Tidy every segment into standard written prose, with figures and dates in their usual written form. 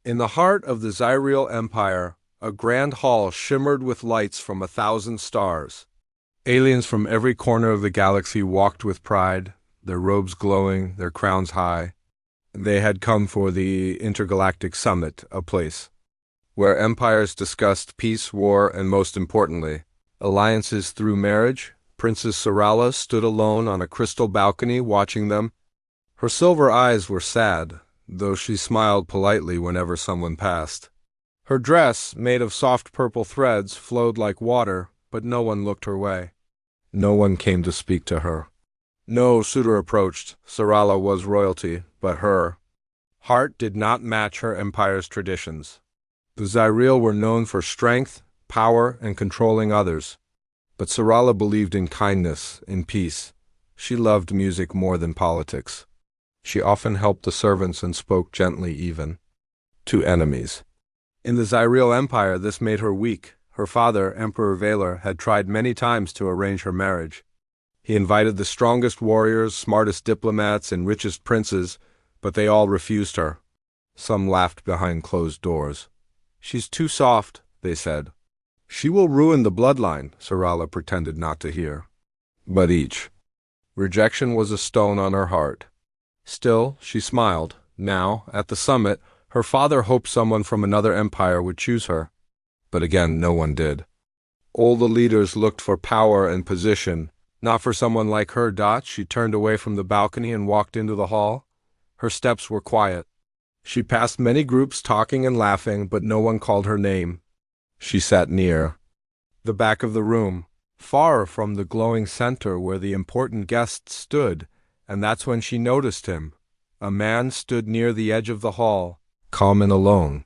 In the heart of the Zyriel Empire, a grand hall shimmered with lights from 1,000 stars. Aliens from every corner of the galaxy walked with pride, their robes glowing, their crowns high. They had come for the Intergalactic Summit, a place where empires discussed peace, war, and most importantly, alliances through marriage. Princess Sarala stood alone on a crystal balcony watching them. Her silver eyes were sad, though she smiled politely whenever someone passed. Her dress, made of soft purple threads, flowed like water, but no one looked her way. No one came to speak to her. No suitor approached. Sarala was royalty, but her heart did not match her empire's traditions. The Zyriel were known for strength, power, and controlling others. But Sarala believed in kindness, in peace. She loved music more than politics. She often helped the servants and spoke gently even to enemies. In the Zyriel Empire, this made her weak. Her father, Emperor Valor, had tried many times to arrange her marriage. He invited the strongest warriors, smartest diplomats, and richest princes, but they all refused her. Some laughed behind closed doors. "She's too soft," they said. "She will ruin the bloodline," Sarala pretended not to hear. But each rejection was a stone on her heart. Still, she smiled. Now, at the summit, her father hoped someone from another empire would choose her. But again, no one did. All the leaders looked for power and position, not for someone like her. She turned away from the balcony and walked into the hall. Her steps were quiet. She passed many groups talking and laughing, but no one called her name. She sat near the back of the room, far from the glowing center where the important guests stood, and that's when she noticed him. A man stood near the edge of the hall, calm and alone.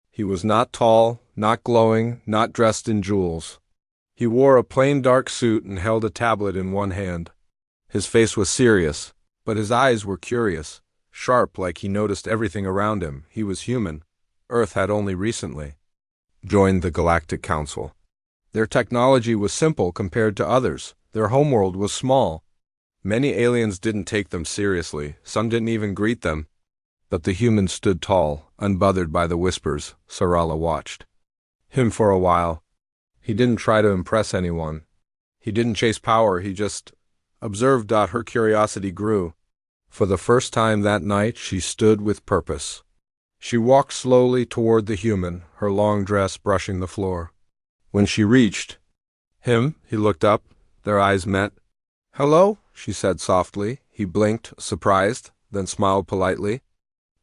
He was not tall, not glowing, not dressed in jewels. He wore a plain dark suit and held a tablet in one hand. His face was serious, but his eyes were curious, sharp like he noticed everything around him. He was human. Earth had only recently joined the Galactic Council. Their technology was simple compared to others. Their homeworld was small. Many aliens didn't take them seriously. Some didn't even greet them. But the humans stood tall, unbothered by the whispers. Sarala watched him for a while. He didn't try to impress anyone. He didn't chase power. He just observed. Her curiosity grew. For the first time that night, she stood with purpose. She walked slowly toward the human, her long dress brushing the floor. When she reached him, he looked up. Their eyes met. "Hello," she said softly. He blinked, surprised, then smiled politely.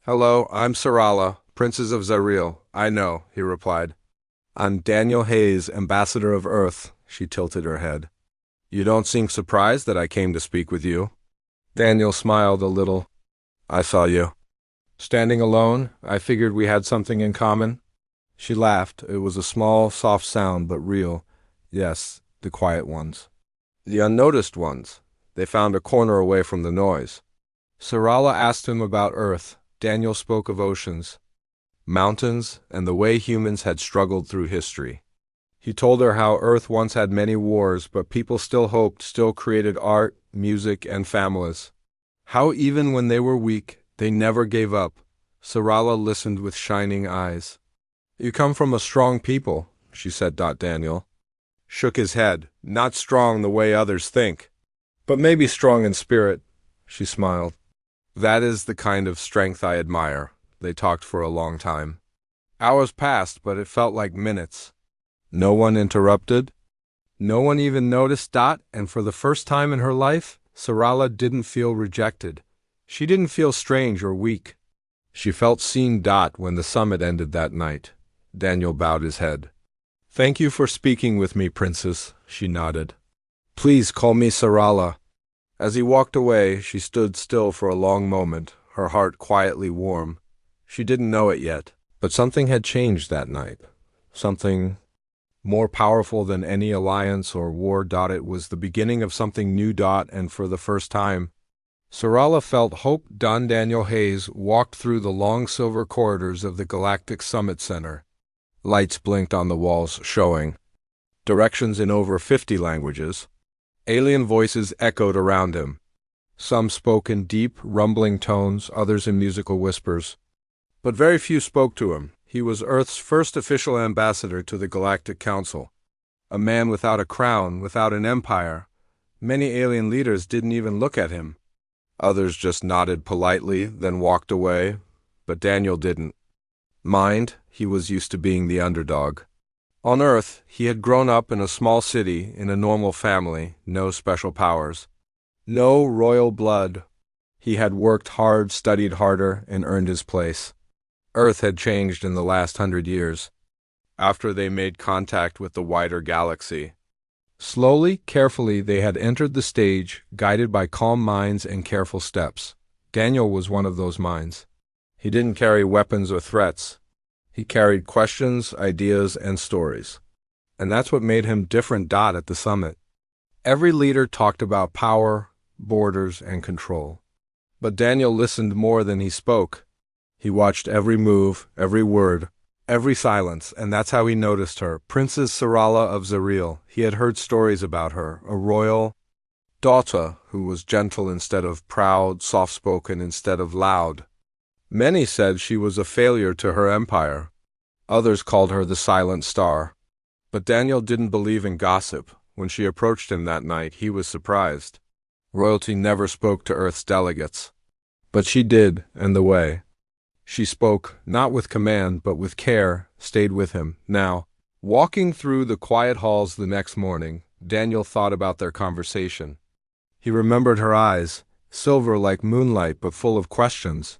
"Hello, I'm Sarala, Princess of Zyriel." "I know," he replied. "I'm Daniel Hayes, Ambassador of Earth." She tilted her head. "You don't seem surprised that I came to speak with you." Daniel smiled a little. "I saw you standing alone. I figured we had something in common." She laughed. It was a small, soft sound, but real. Yes, the quiet ones. The unnoticed ones. They found a corner away from the noise. Sarala asked him about Earth. Daniel spoke of oceans, mountains, and the way humans had struggled through history. He told her how Earth once had many wars, but people still hoped, still created art, music, and families. How even when they were weak, they never gave up. Sarala listened with shining eyes. "You come from a strong people," she said. Daniel shook his head. "Not strong the way others think, but maybe strong in spirit." She smiled. "That is the kind of strength I admire." They talked for a long time. Hours passed, but it felt like minutes. No one interrupted. No one even noticed. And for the first time in her life, Sarala didn't feel rejected. She didn't feel strange or weak. She felt seen. When the summit ended that night, Daniel bowed his head. "Thank you for speaking with me, Princess," she nodded. "Please call me Sarala." As he walked away, she stood still for a long moment, her heart quietly warm. She didn't know it yet, but something had changed that night. Something more powerful than any alliance or war. It was the beginning of something new. And for the first time, Sarala felt hope. Daniel Hayes walked through the long silver corridors of the Galactic Summit Center. Lights blinked on the walls, showing directions in over 50 languages. Alien voices echoed around him. Some spoke in deep, rumbling tones, others in musical whispers. But very few spoke to him. He was Earth's first official ambassador to the Galactic Council. A man without a crown, without an empire. Many alien leaders didn't even look at him. Others just nodded politely, then walked away. But Daniel didn't mind. He was used to being the underdog. On Earth, he had grown up in a small city, in a normal family, no special powers. No royal blood. He had worked hard, studied harder, and earned his place. Earth had changed in the last 100 years, after they made contact with the wider galaxy. Slowly, carefully, they had entered the stage, guided by calm minds and careful steps. Daniel was one of those minds. He didn't carry weapons or threats. He carried questions, ideas, and stories. And that's what made him different. At the summit, every leader talked about power, borders, and control. But Daniel listened more than he spoke. He watched every move, every word, every silence, and that's how he noticed her, Princess Sarala of Zariel. He had heard stories about her, a royal daughter who was gentle instead of proud, soft-spoken instead of loud. Many said she was a failure to her empire. Others called her the silent star. But Daniel didn't believe in gossip. When she approached him that night, he was surprised. Royalty never spoke to Earth's delegates. But she did, and the way she spoke, not with command, but with care, stayed with him. Now, walking through the quiet halls the next morning, Daniel thought about their conversation. He remembered her eyes, silver like moonlight but full of questions.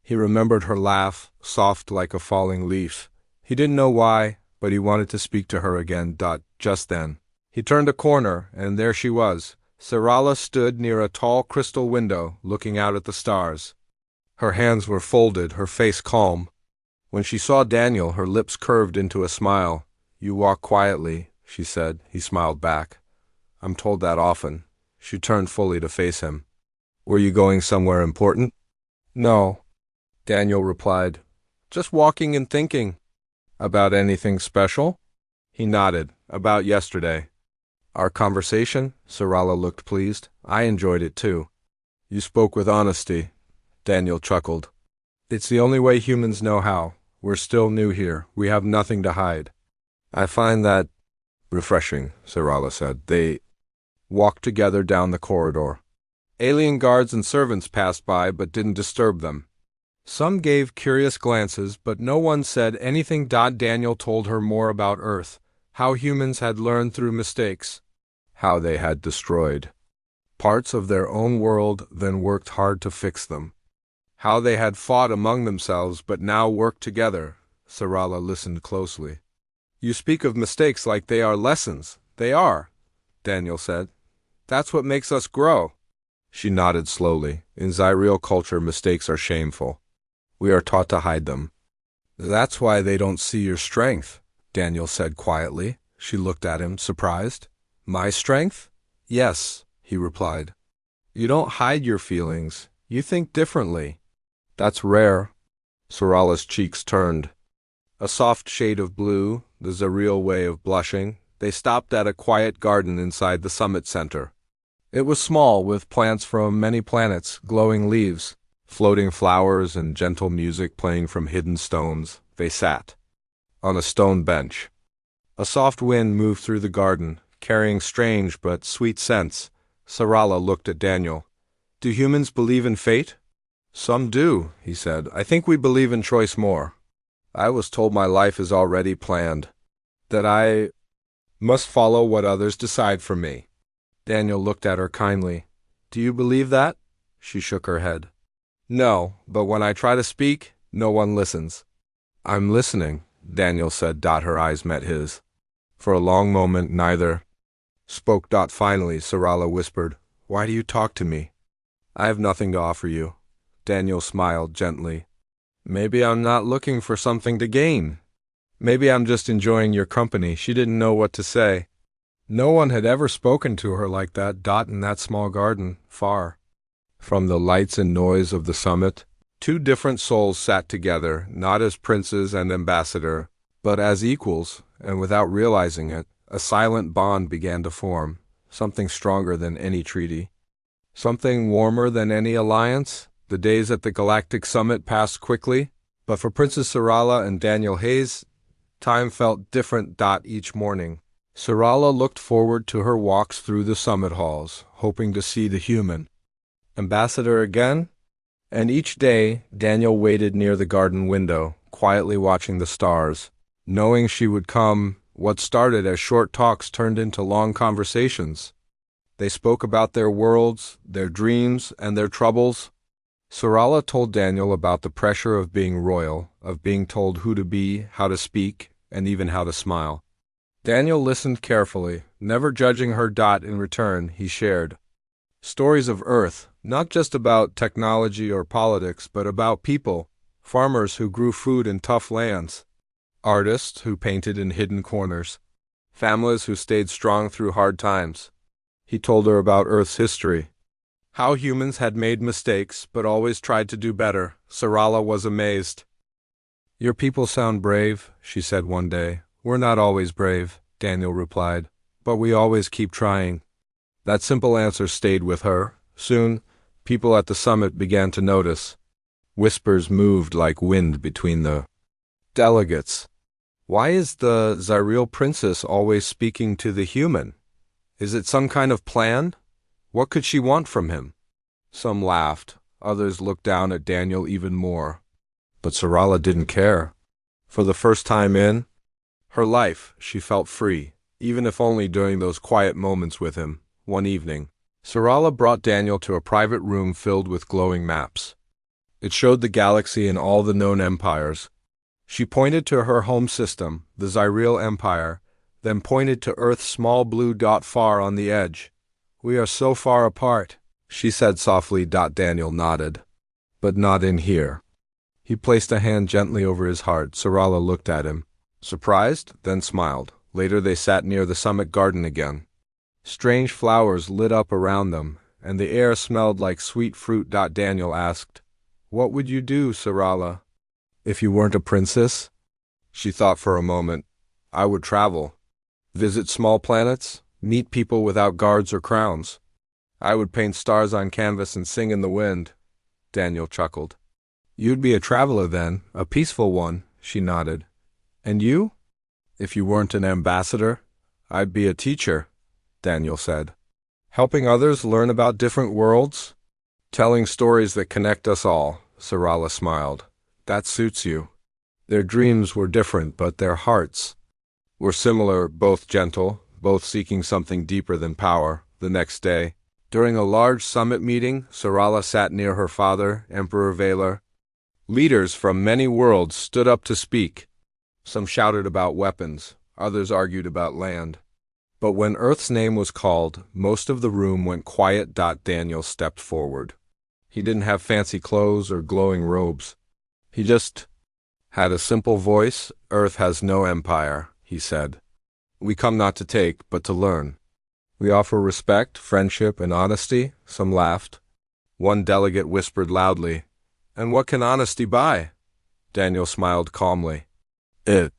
He remembered her laugh, soft like a falling leaf. He didn't know why, but he wanted to speak to her again. Just then, he turned a corner, and there she was. Sarala stood near a tall crystal window, looking out at the stars. Her hands were folded, her face calm. When she saw Daniel, her lips curved into a smile. "You walk quietly," she said. He smiled back. "I'm told that often." She turned fully to face him. "Were you going somewhere important?" "No," Daniel replied. "Just walking and thinking." "About anything special?" He nodded. "About yesterday." "Our conversation?" Sarala looked pleased. "I enjoyed it too." "You spoke with honesty." Daniel chuckled. "It's the only way humans know how. We're still new here. We have nothing to hide." "I find that refreshing," Sarala said. They walked together down the corridor. Alien guards and servants passed by but didn't disturb them. Some gave curious glances, but no one said anything. Daniel told her more about Earth, how humans had learned through mistakes, how they had destroyed parts of their own world, then worked hard to fix them, how they had fought among themselves but now worked together. Sarala listened closely. "You speak of mistakes like they are lessons." "They are," Daniel said. "That's what makes us grow." She nodded slowly. "In Zariel culture, mistakes are shameful. We are taught to hide them." "That's why they don't see your strength," Daniel said quietly. She looked at him, surprised. "My strength?" "Yes," he replied. "You don't hide your feelings. You think differently." "That's rare." Sarala's cheeks turned a soft shade of blue, the Zariel way of blushing. They stopped at a quiet garden inside the summit center. It was small, with plants from many planets, glowing leaves, floating flowers, and gentle music playing from hidden stones. They sat on a stone bench. A soft wind moved through the garden, carrying strange but sweet scents. Sarala looked at Daniel. "Do humans believe in fate?" "Some do," he said. "I think we believe in choice more. I was told my life is already planned, that I must follow what others decide for me." Daniel looked at her kindly. "Do you believe that?" She shook her head. "No, but when I try to speak, no one listens." "I'm listening," Daniel said. Her eyes met his. For a long moment, neither spoke. Finally, Sarala whispered, "Why do you talk to me?" "I have nothing to offer you." Daniel smiled gently. "Maybe I'm not looking for something to gain. Maybe I'm just enjoying your company." She didn't know what to say. No one had ever spoken to her like that. In that small garden, far from the lights and noise of the summit, two different souls sat together, not as princes and ambassador, but as equals, and without realizing it, a silent bond began to form, something stronger than any treaty, something warmer than any alliance. The days at the Galactic Summit passed quickly, But for Princess Sarala and Daniel Hayes, time felt different. Each morning, Sarala looked forward to her walks through the summit halls, hoping to see the human ambassador again. And each day, Daniel waited near the garden window, quietly watching the stars, knowing she would come. What started as short talks turned into long conversations. They spoke about their worlds, their dreams, and their troubles. Sarala told Daniel about the pressure of being royal, of being told who to be, how to speak, and even how to smile. Daniel listened carefully, never judging her. In return, he shared stories of Earth, not just about technology or politics, but about people, farmers who grew food in tough lands, artists who painted in hidden corners, families who stayed strong through hard times. He told her about Earth's history, how humans had made mistakes but always tried to do better. Sarala was amazed. "Your people sound brave," she said one day. "We're not always brave," Daniel replied, "but we always keep trying." That simple answer stayed with her. Soon, people at the summit began to notice. Whispers moved like wind between the delegates. "Why is the Zyril princess always speaking to the human? Is it some kind of plan? What could she want from him?" Some laughed. Others looked down at Daniel even more. But Sarala didn't care. For the first time in her life, she felt free, even if only during those quiet moments with him. One evening, Sarala brought Daniel to a private room filled with glowing maps. It showed the galaxy and all the known empires. She pointed to her home system, the Zyril Empire, then pointed to Earth's small blue dot far on the edge. "We are so far apart," she said softly. Daniel nodded. "But not in here." He placed a hand gently over his heart. Sarala looked at him, surprised, then smiled. Later they sat near the summit garden again. Strange flowers lit up around them, and the air smelled like sweet fruit. Daniel asked, "What would you do, Sarala, if you weren't a princess?" She thought for a moment. "I would travel, visit small planets, meet people without guards or crowns. I would paint stars on canvas and sing in the wind." Daniel chuckled. "You'd be a traveler then, a peaceful one," she nodded. "And you?" "If you weren't an ambassador, I'd be a teacher," Daniel said. "Helping others learn about different worlds, telling stories that connect us all." Sarala smiled. "That suits you." Their dreams were different, but their hearts were similar, both gentle, both seeking something deeper than power. The next day, during a large summit meeting, Sarala sat near her father, Emperor Valar. Leaders from many worlds stood up to speak. Some shouted about weapons, others argued about land. But when Earth's name was called, most of the room went quiet. Daniel stepped forward. He didn't have fancy clothes or glowing robes. He just had a simple voice. "Earth has no empire," he said. "We come not to take, but to learn. We offer respect, friendship, and honesty." Some laughed. One delegate whispered loudly, "And what can honesty buy?" Daniel smiled calmly. "It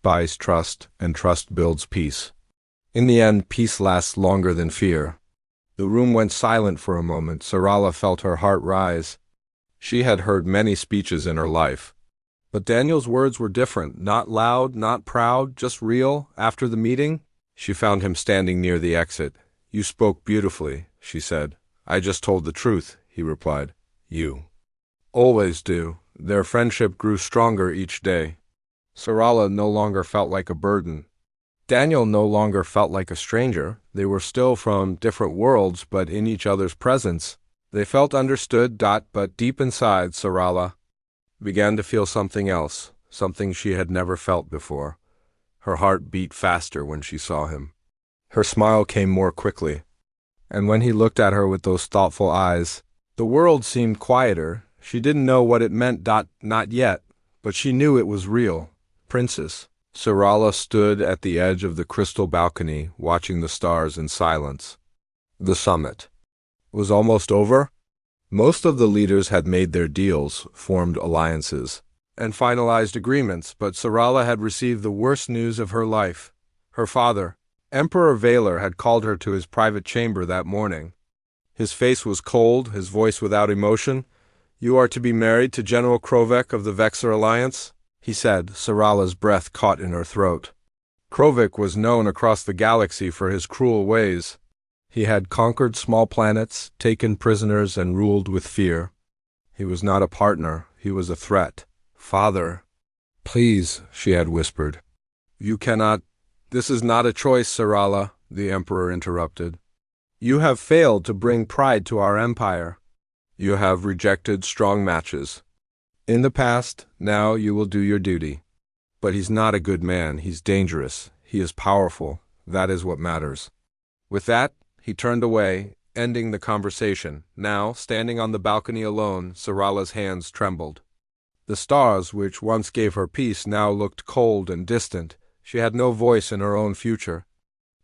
buys trust, and trust builds peace. In the end, peace lasts longer than fear." The room went silent for a moment. Sarala felt her heart rise. She had heard many speeches in her life, but Daniel's words were different, not loud, not proud, just real. After the meeting, she found him standing near the exit. "You spoke beautifully," she said. "I just told the truth," he replied. "You always do." Their friendship grew stronger each day. Sarala no longer felt like a burden. Daniel no longer felt like a stranger. They were still from different worlds, but in each other's presence, they felt understood. But deep inside, Sarala began to feel something else, something she had never felt before. Her heart beat faster when she saw him. Her smile came more quickly, and when he looked at her with those thoughtful eyes, the world seemed quieter. She didn't know what it meant. Not yet, but she knew it was real. "Princess." Sarala stood at the edge of the crystal balcony, watching the stars in silence. The summit was almost over. Most of the leaders had made their deals, formed alliances, and finalized agreements, but Sarala had received the worst news of her life. Her father, Emperor Valar, had called her to his private chamber that morning. His face was cold, his voice without emotion. You are to be married to General Krovek of the Vexor Alliance, he said, Sarala's breath caught in her throat. Krovek was known across the galaxy for his cruel ways. He had conquered small planets, taken prisoners, and ruled with fear. He was not a partner, he was a threat. Father, please, she had whispered. You cannot. This is not a choice, Sarala, the Emperor interrupted. You have failed to bring pride to our empire. You have rejected strong matches. In the past, now you will do your duty. But he's not a good man, he's dangerous, he is powerful, that is what matters. With that, he turned away, ending the conversation. Now, standing on the balcony alone, Sarala's hands trembled. The stars, which once gave her peace, now looked cold and distant. She had no voice in her own future.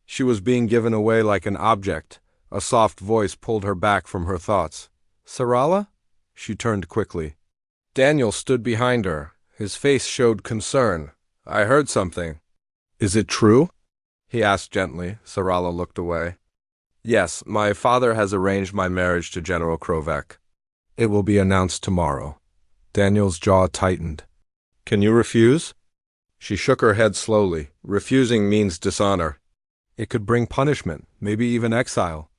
She was being given away like an object. A soft voice pulled her back from her thoughts. Sarala? She turned quickly. Daniel stood behind her. His face showed concern. I heard something. Is it true? He asked gently. Sarala looked away. Yes, my father has arranged my marriage to General Krovek. It will be announced tomorrow. Daniel's jaw tightened. Can you refuse? She shook her head slowly. Refusing means dishonor. It could bring punishment, maybe even exile.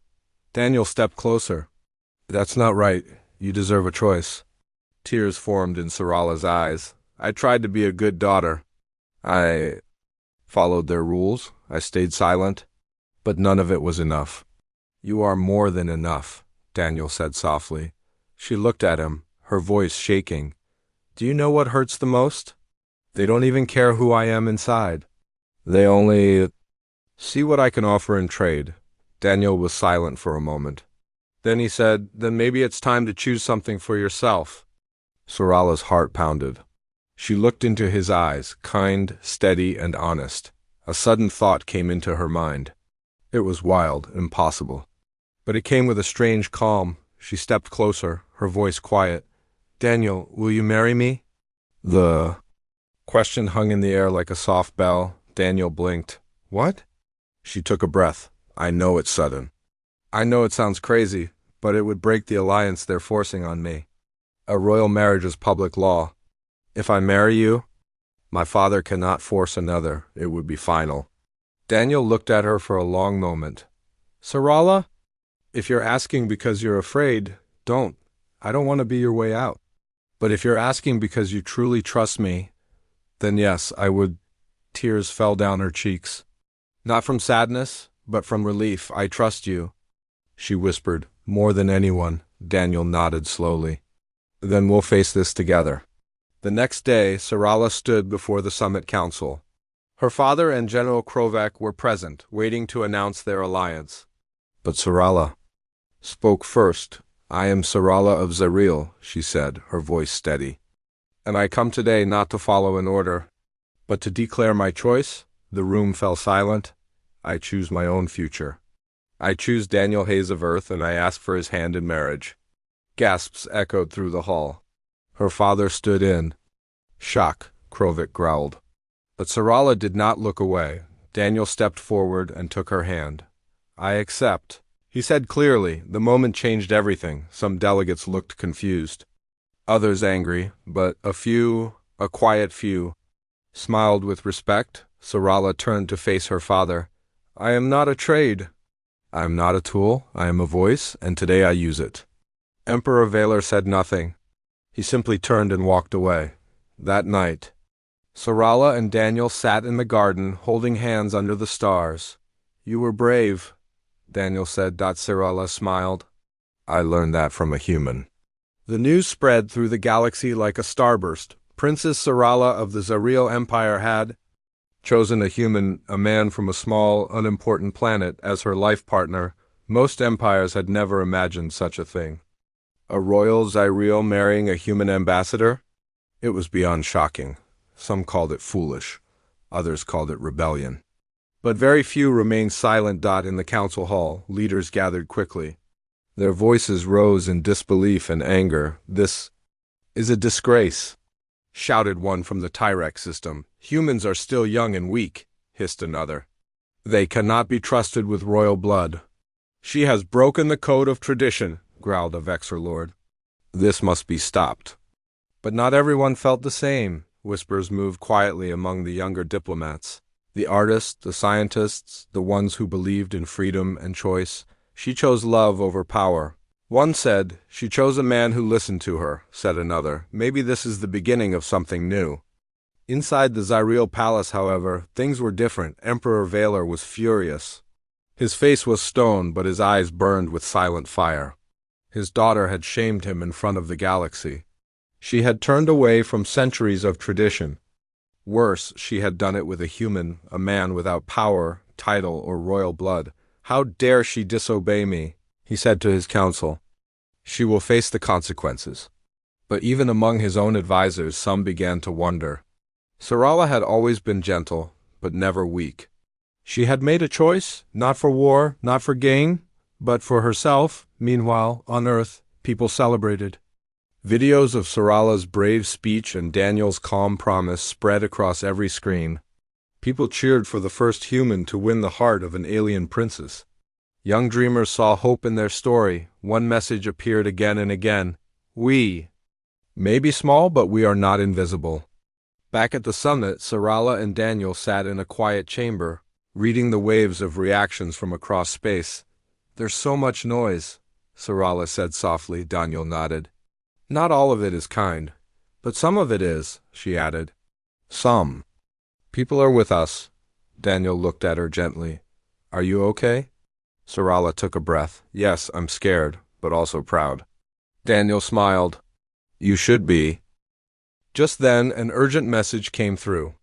Daniel stepped closer. That's not right. You deserve a choice. Tears formed in Sarala's eyes. I tried to be a good daughter. I followed their rules. I stayed silent. But none of it was enough. You are more than enough, Daniel said softly. She looked at him, her voice shaking. Do you know what hurts the most? They don't even care who I am inside. They only see what I can offer in trade. Daniel was silent for a moment. Then he said, then maybe it's time to choose something for yourself. Sarala's heart pounded. She looked into his eyes, kind, steady, and honest. A sudden thought came into her mind. It was wild, impossible. But it came with a strange calm. She stepped closer, her voice quiet. Daniel, will you marry me? The question hung in the air like a soft bell. Daniel blinked. What? She took a breath. I know it's sudden. I know it sounds crazy, but it would break the alliance they're forcing on me. A royal marriage is public law. If I marry you, my father cannot force another. It would be final. Daniel looked at her for a long moment. Sarala, if you're asking because you're afraid, don't. I don't want to be your way out. But if you're asking because you truly trust me, then yes, I would. Tears fell down her cheeks. Not from sadness, but from relief. I trust you, she whispered. More than anyone. Daniel nodded slowly. Then we'll face this together. The next day, Sarala stood before the Summit Council. Her father and General Krovek were present, waiting to announce their alliance. But Sarala spoke first. I am Sarala of Zaril, she said, her voice steady. And I come today not to follow an order, but to declare my choice. The room fell silent. I choose my own future. I choose Daniel Hayes of Earth, and I ask for his hand in marriage. Gasps echoed through the hall. Her father stood in shock, Krovek growled. But Sarala did not look away. Daniel stepped forward and took her hand. I accept, he said clearly. The moment changed everything. Some delegates looked confused. Others angry, but a quiet few, smiled with respect. Sarala turned to face her father. I am not a trade. I am not a tool. I am a voice, and today I use it. Emperor Valor said nothing. He simply turned and walked away. That night, Sarala and Daniel sat in the garden, holding hands under the stars. You were brave, Daniel said. Sarala smiled. I learned that from a human. The news spread through the galaxy like a starburst. Princess Sarala of the Zaril Empire had chosen a human, a man from a small, unimportant planet, as her life partner. Most empires had never imagined such a thing. A royal Zaril marrying a human ambassador? It was beyond shocking. Some called it foolish. Others called it rebellion. But very few remained silent. In the council hall, leaders gathered quickly. Their voices rose in disbelief and anger. This is a disgrace, shouted one from the Tyrek system. Humans are still young and weak, hissed another. They cannot be trusted with royal blood. She has broken the code of tradition, growled a Vexor lord. This must be stopped. But not everyone felt the same. Whispers moved quietly among the younger diplomats. The artists, the scientists, the ones who believed in freedom and choice. She chose love over power. One said, "She chose a man who listened to her," said another. "Maybe this is the beginning of something new." Inside the Zyril palace, however, things were different. Emperor Valor was furious. His face was stone, but his eyes burned with silent fire. His daughter had shamed him in front of the galaxy. She had turned away from centuries of tradition. Worse, she had done it with a human, a man without power, title, or royal blood. "How dare she disobey me?" he said to his council. "She will face the consequences." But even among his own advisors, some began to wonder. Sarala had always been gentle, but never weak. She had made a choice, not for war, not for gain, but for herself. Meanwhile, on Earth, people celebrated. Videos of Sarala's brave speech and Daniel's calm promise spread across every screen. People cheered for the first human to win the heart of an alien princess. Young dreamers saw hope in their story. One message appeared again and again. We may be small, but we are not invisible. Back at the summit, Sarala and Daniel sat in a quiet chamber, reading the waves of reactions from across space. "There's so much noise," Sarala said softly. Daniel nodded. "Not all of it is kind, but some of it is," she added. "Some. People are with us." Daniel looked at her gently. "Are you okay?" Sarala took a breath. "Yes, I'm scared, but also proud." Daniel smiled. "You should be." Just then, an urgent message came through.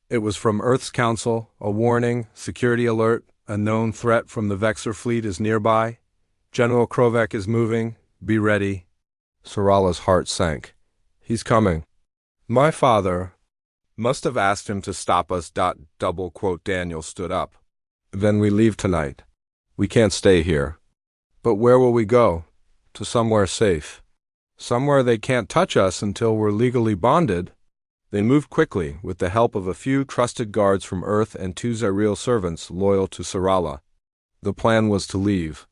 It was from Earth's Council, a warning, security alert, a known threat from the Vexor fleet is nearby. General Krovek is moving. Be ready. Sarala's heart sank. "He's coming. My father must have asked him to stop us. Double quote. Daniel stood up. "Then we leave tonight. We can't stay here." "But where will we go?" "To somewhere safe. Somewhere they can't touch us until we're legally bonded." They moved quickly, with the help of a few trusted guards from Earth and 2 Zyril servants loyal to Sarala. The plan was to leave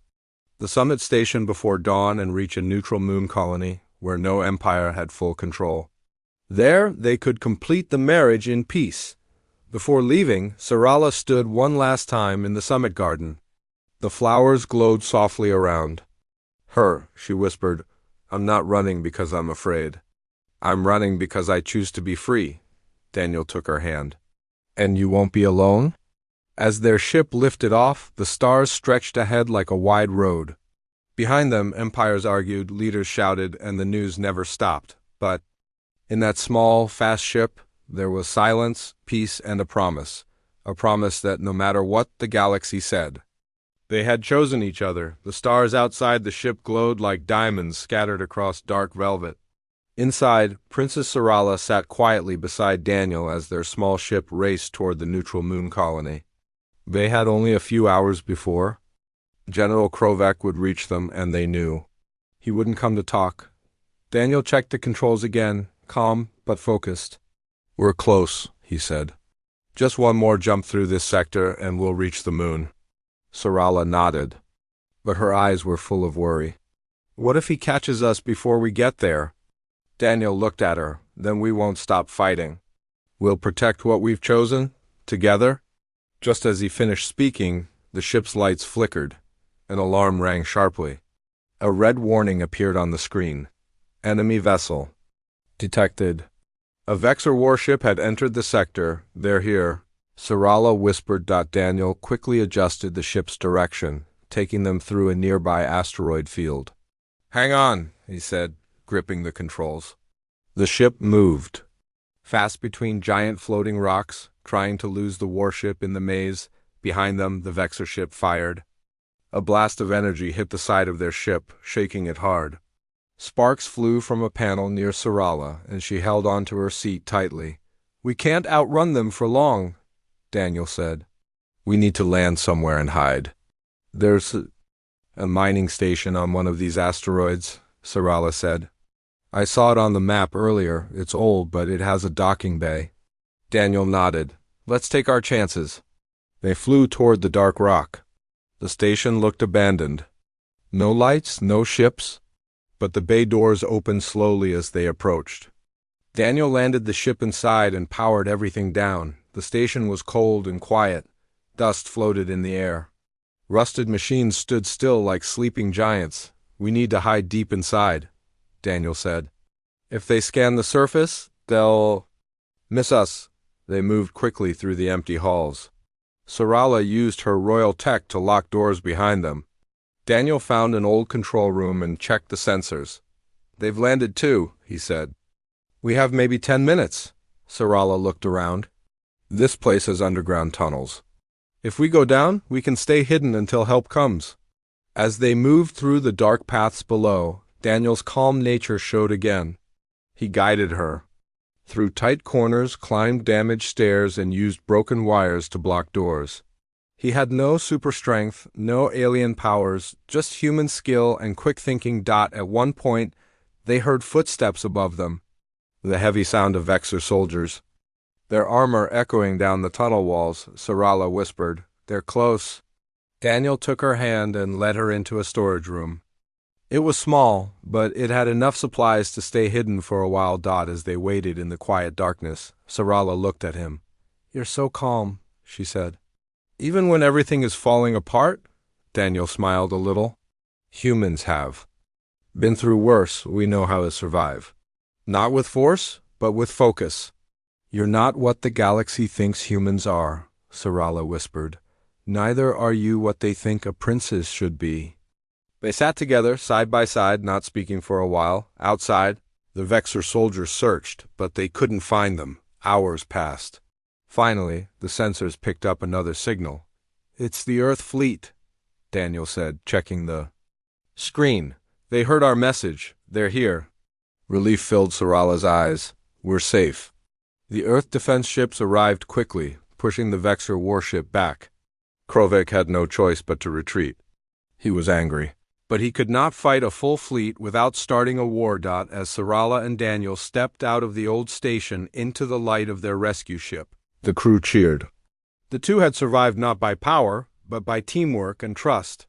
the summit station before dawn and reach a neutral moon colony where no empire had full control. There, they could complete the marriage in peace. Before leaving, Sarala stood one last time in the summit garden. The flowers glowed softly around her. She whispered, "I'm not running because I'm afraid. I'm running because I choose to be free." Daniel took her hand. "And you won't be alone?" As their ship lifted off, the stars stretched ahead like a wide road. Behind them, empires argued, leaders shouted, and the news never stopped. But in that small, fast ship, there was silence, peace, and a promise that no matter what the galaxy said, they had chosen each other. The stars outside the ship glowed like diamonds scattered across dark velvet. Inside, Princess Sarala sat quietly beside Daniel as their small ship raced toward the neutral moon colony. They had only a few hours before. General Krovek would reach them, and they knew. He wouldn't come to talk. Daniel checked the controls again, calm but focused. "We're close," he said. "Just one more jump through this sector, and we'll reach the moon." Sarala nodded, but her eyes were full of worry. "What if he catches us before we get there?" Daniel looked at her. "Then we won't stop fighting. We'll protect what we've chosen, together." Just as he finished speaking, the ship's lights flickered. An alarm rang sharply. A red warning appeared on the screen. "Enemy vessel detected." A Vexor warship had entered the sector. "They're here," Sarala whispered. Daniel quickly adjusted the ship's direction, taking them through a nearby asteroid field. "Hang on," he said, gripping the controls. The ship moved, fast between giant floating rocks, trying to lose the warship in the maze. Behind them, the Vexor ship fired. A blast of energy hit the side of their ship, shaking it hard. Sparks flew from a panel near Sarala, and she held onto her seat tightly. "We can't outrun them for long," Daniel said. "We need to land somewhere and hide." "There's a mining station on one of these asteroids," Sarala said. "I saw it on the map earlier. It's old, but it has a docking bay." Daniel nodded. "Let's take our chances." They flew toward the dark rock. The station looked abandoned. No lights, no ships. but the bay doors opened slowly as they approached. Daniel landed the ship inside and powered everything down. The station was cold and quiet. Dust floated in the air. Rusted machines stood still like sleeping giants. "We need to hide deep inside," Daniel said. "If they scan the surface, they'll miss us." They moved quickly through the empty halls. Sarala used her royal tech to lock doors behind them. Daniel found an old control room and checked the sensors. "They've landed too," he said. "We have maybe 10 minutes." Sarala looked around. "This place has underground tunnels. If we go down, we can stay hidden until help comes." As they moved through the dark paths below, Daniel's calm nature showed again. He guided her through tight corners, climbed damaged stairs, and used broken wires to block doors. He had no super strength, no alien powers, just human skill and quick thinking. At one point, they heard footsteps above them, the heavy sound of Vexor soldiers. Their armor echoing down the tunnel walls, Sarala whispered. "They're close." Daniel took her hand and led her into a storage room. It was small, but it had enough supplies to stay hidden for a while. As they waited in the quiet darkness, Sarala looked at him. "You're so calm," she said. "Even when everything is falling apart?" Daniel smiled a little. "Humans have been through worse. We know how to survive. Not with force, but with focus." "You're not what the galaxy thinks humans are," Sarala whispered. "Neither are you what they think a princess should be." They sat together, side by side, not speaking for a while. Outside, the Vexor soldiers searched, but they couldn't find them. Hours passed. Finally, the sensors picked up another signal. "It's the Earth fleet," Daniel said, checking the screen. "They heard our message. They're here." Relief filled Sarala's eyes. "We're safe." The Earth defense ships arrived quickly, pushing the Vexor warship back. Krovek had no choice but to retreat. He was angry. But he could not fight a full fleet without starting a war. As Sarala and Daniel stepped out of the old station into the light of their rescue ship, the crew cheered. The two had survived not by power, but by teamwork and trust.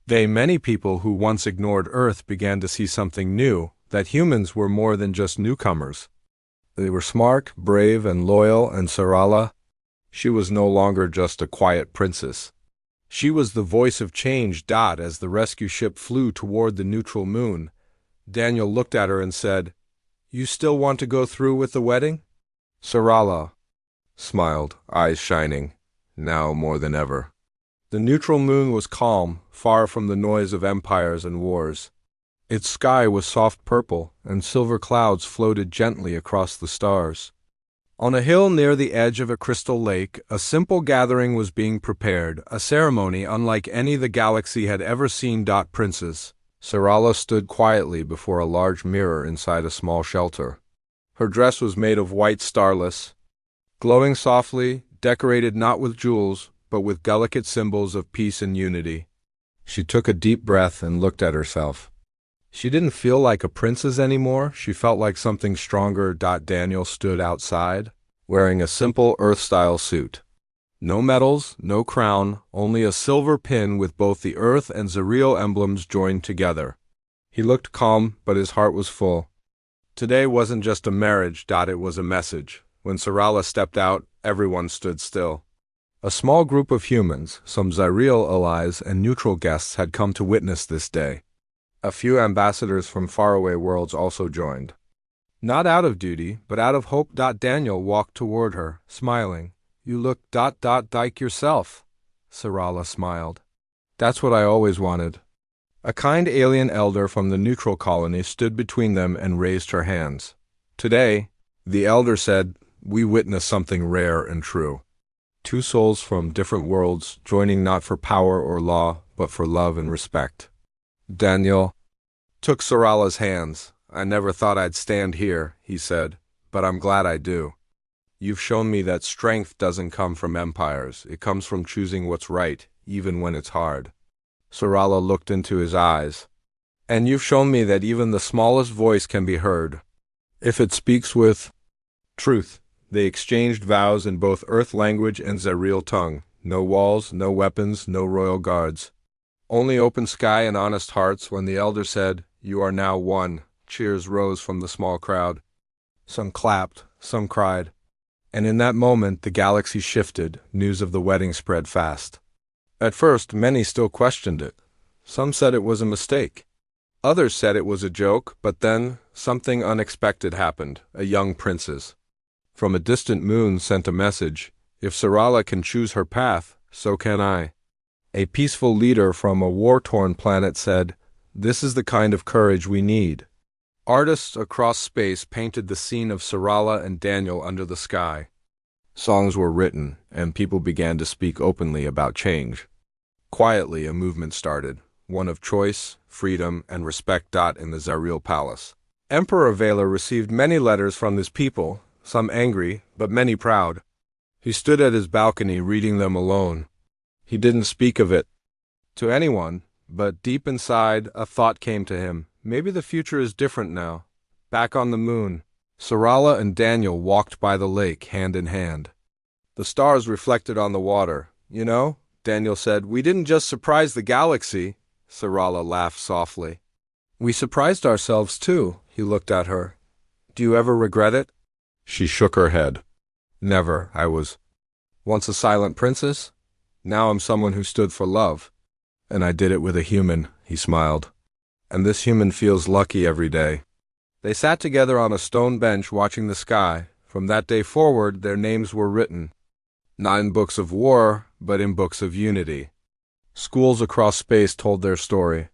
Many people who once ignored Earth began to see something new, that humans were more than just newcomers. They were smart, brave, and loyal, and Sarala, she was no longer just a quiet princess. She was the voice of change. As the rescue ship flew toward the neutral moon, Daniel looked at her and said, "You still want to go through with the wedding?" Sarala smiled, eyes shining, now more than ever. The neutral moon was calm, far from the noise of empires and wars. Its sky was soft purple, and silver clouds floated gently across the stars. On a hill near the edge of a crystal lake, a simple gathering was being prepared, a ceremony unlike any the galaxy had ever seen. Princess Sarala stood quietly before a large mirror inside a small shelter. Her dress was made of white starless, glowing softly, decorated not with jewels, but with delicate symbols of peace and unity. She took a deep breath and looked at herself. She didn't feel like a princess anymore. She felt like something stronger. Daniel stood outside, wearing a simple Earth-style suit. No medals, no crown, only a silver pin with both the Earth and Zariel emblems joined together. He looked calm, but his heart was full. Today wasn't just a marriage. It was a message. When Sarala stepped out, everyone stood still. A small group of humans, some Zariel allies and neutral guests, had come to witness this day. A few ambassadors from faraway worlds also joined. Not out of duty, but out of hope. Daniel walked toward her, smiling. "You look like yourself." Sarala smiled. "That's what I always wanted." A kind alien elder from the neutral colony stood between them and raised her hands. "Today," the elder said, "we witnessed something rare and true. Two souls from different worlds joining not for power or law, but for love and respect." Daniel took Sarala's hands. "I never thought I'd stand here," he said, "but I'm glad I do. You've shown me that strength doesn't come from empires. It comes from choosing what's right, even when it's hard." Sarala looked into his eyes. "And you've shown me that even the smallest voice can be heard, if it speaks with truth." They exchanged vows in both Earth language and Zariel tongue. No walls, no weapons, no royal guards. Only open sky and honest hearts. When the elder said, "You are now one," cheers rose from the small crowd. Some clapped, some cried. And in that moment the galaxy shifted, news of the wedding spread fast. At first many still questioned it. Some said it was a mistake. Others said it was a joke, but then something unexpected happened. A young princess from a distant moon sent a message. If Sarala can choose her path, so can I. A peaceful leader from a war-torn planet said, "This is the kind of courage we need." Artists across space painted the scene of Sarala and Daniel under the sky. Songs were written, and people began to speak openly about change. Quietly, a movement started, one of choice, freedom, and respect. In the Zariel Palace, Emperor Vela received many letters from his people, some angry, but many proud. He stood at his balcony reading them alone. He didn't speak of it to anyone, but deep inside, a thought came to him. Maybe the future is different now. Back on the moon, Sarala and Daniel walked by the lake, hand in hand. The stars reflected on the water. "You know," Daniel said, "we didn't just surprise the galaxy." Sarala laughed softly. "We surprised ourselves too." He looked at her. "Do you ever regret it?" She shook her head. "Never. I was once a silent princess. Now I'm someone who stood for love. And I did it with a human," he smiled. "And this human feels lucky every day." They sat together on a stone bench watching the sky. From that day forward, their names were written, not in books of war, but in books of unity. Schools across space told their story,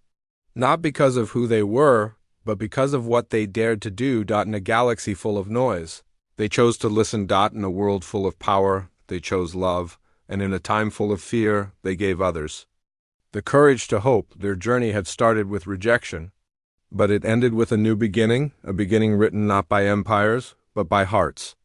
not because of who they were, but because of what they dared to do. In a galaxy full of noise, they chose to listen. In a world full of power, they chose love, and in a time full of fear, they gave others the courage to hope. Their journey had started with rejection, but it ended with a new beginning, a beginning written not by empires, but by hearts.